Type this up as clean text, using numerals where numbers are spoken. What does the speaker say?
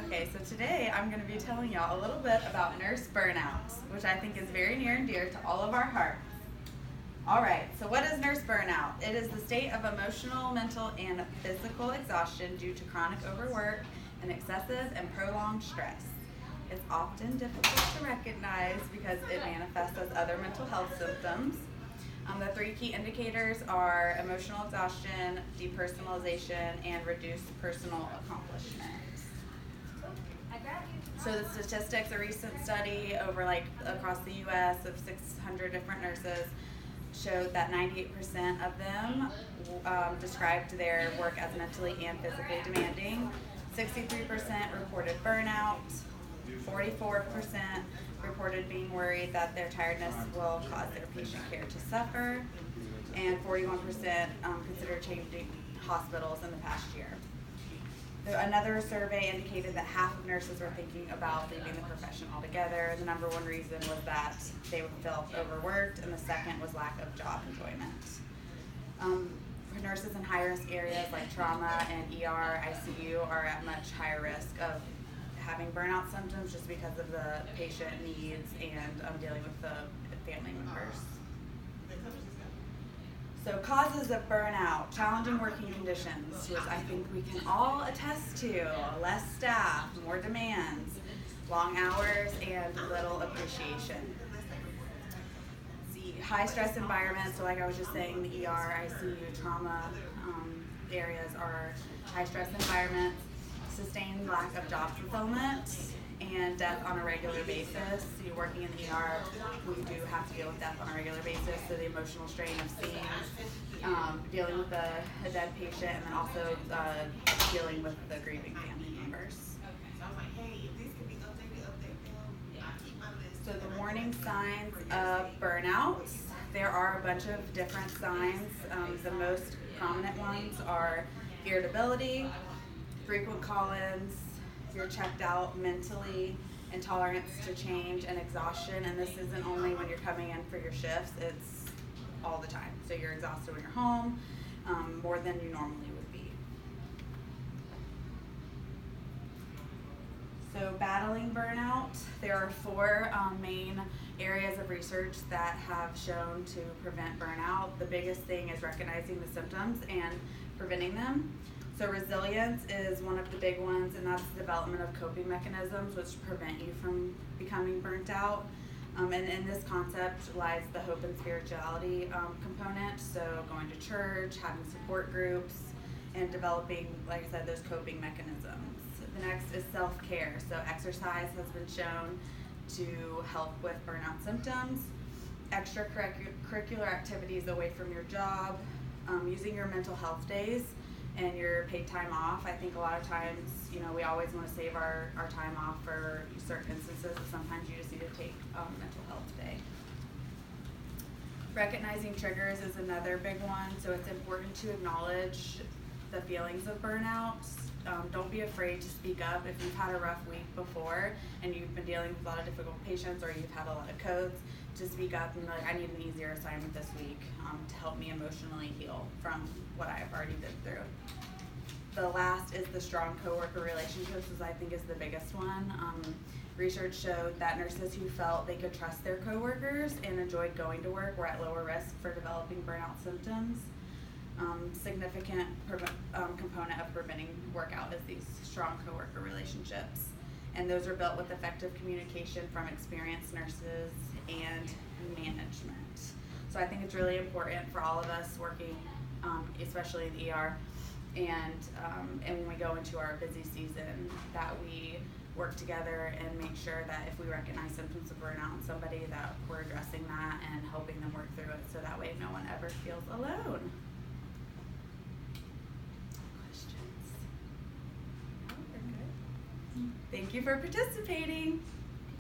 Okay, so today I'm going to be telling y'all a little bit about nurse burnout, which I think is very near and dear to all of our hearts. Alright, so what is nurse burnout? It is the state of emotional, mental, and physical exhaustion due to chronic overwork and excessive and prolonged stress. It's often difficult to recognize because it manifests as other mental health symptoms. The three key indicators are emotional exhaustion, depersonalization, and reduced personal accomplishment. So the statistics, a recent study over across the U.S. of 600 different nurses showed that 98% of them described their work as mentally and physically demanding. 63% reported burnout. 44% reported being worried that their tiredness will cause their patient care to suffer, and 41% considered changing hospitals in the past year. Another survey indicated that half of nurses were thinking about leaving the profession altogether. The number one reason was that they felt overworked, and the second was lack of job enjoyment. For nurses in high-risk areas like trauma and ER, ICU are at much higher risk of having burnout symptoms just because of the patient needs and dealing with the family members. So causes of burnout: challenging working conditions, which I think we can all attest to, less staff, more demands, long hours, and little appreciation. See, high stress environments, so like I was just saying, the ER, ICU, trauma areas are high stress environments. Sustained lack of job fulfillment and death on a regular basis. You're working in the ER, we do have to deal with death on a regular basis, so the emotional strain of seeing, dealing with a dead patient, and then also dealing with the grieving family members. So the warning signs of burnout, there are a bunch of different signs. The most prominent ones are irritability, frequent call-ins, if you're checked out mentally, intolerance to change, and exhaustion. And this isn't only when you're coming in for your shifts, it's all the time. So you're exhausted when you're home, more than you normally would be. So battling burnout, there are four main areas of research that have shown to prevent burnout. The biggest thing is recognizing the symptoms and preventing them. So resilience is one of the big ones, and that's the development of coping mechanisms which prevent you from becoming burnt out. And in this concept lies the hope and spirituality component, so going to church, having support groups, and developing, like I said, those coping mechanisms. The next is self-care. So exercise has been shown to help with burnout symptoms. Extracurricular activities away from your job, using your mental health days and your paid time off. I think a lot of times, we always want to save our time off for certain instances, but sometimes you just need to take mental health day. Recognizing triggers is another big one, so it's important to acknowledge the feelings of burnout. Don't be afraid to speak up if you've had a rough week before and you've been dealing with a lot of difficult patients, or you've had a lot of codes, to speak up and be like, I need an easier assignment this week to help me emotionally heal from what I've already been through. The last is the strong coworker relationships, which I think is the biggest one. Research showed that nurses who felt they could trust their coworkers and enjoyed going to work were at lower risk for developing burnout symptoms. Significant component of preventing workout is these strong coworker relationships, and those are built with effective communication from experienced nurses and management. So I think it's really important for all of us working, especially in the ER, and when we go into our busy season, that we work together and make sure that if we recognize symptoms of burnout in somebody, that we're addressing that and helping them work through it, so that way no one ever feels alone. Questions? No, we're good. Thank you for participating.